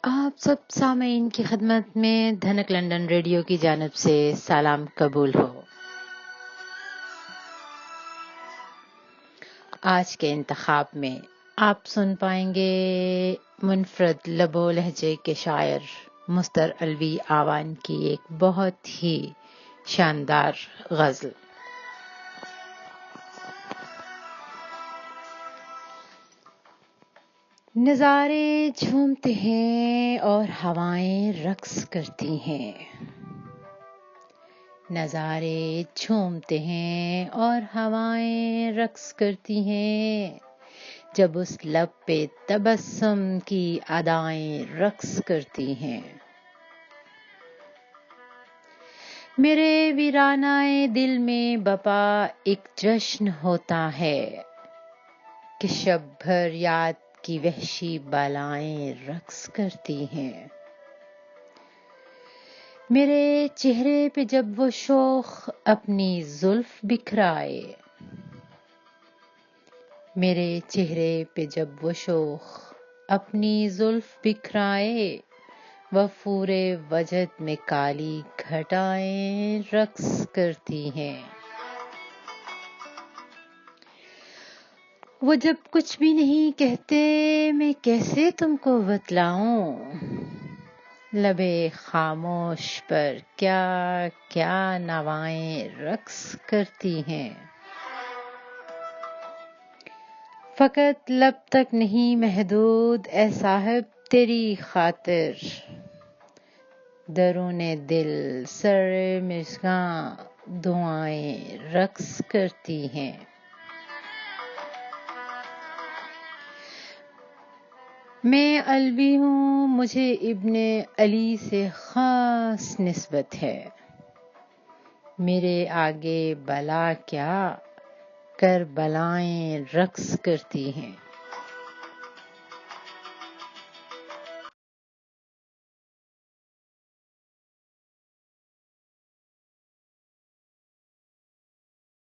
آپ سب سامعین کی خدمت میں دھنک لندن ریڈیو کی جانب سے سلام قبول ہو۔ آج کے انتخاب میں آپ سن پائیں گے منفرد لب و لہجے کے شاعر مستر علوی آوان کی ایک بہت ہی شاندار غزل۔ نظارے جھومتے ہیں اور ہوائیں رقص کرتی ہیں، نظارے جھومتے ہیں اور ہوائیں رقص کرتی ہیں، جب اس لب پہ تبسم کی ادائیں رقص کرتی ہیں۔ میرے ویرانہ دل میں بپا ایک جشن ہوتا ہے کہ شب بھر یاد کی وحشی بالائیں رقص کرتی ہیں۔ میرے چہرے پہ جب وہ شوخ اپنی زلف بکھرائے، میرے چہرے پہ جب وہ شوخ اپنی زلف بکھرائے، وفور وجد میں کالی گھٹائیں رقص کرتی ہیں۔ وہ جب کچھ بھی نہیں کہتے میں کیسے تم کو بتلاؤں، لبے خاموش پر کیا کیا نوائیں رقص کرتی ہیں۔ فقط لب تک نہیں محدود اے صاحب تیری خاطر، درون دل سر مژگاں دعائیں رقص کرتی ہیں۔ میں علوی ہوں، مجھے ابن علی سے خاص نسبت ہے، میرے آگے بلا کیا کربلائیں رقص کرتی ہیں۔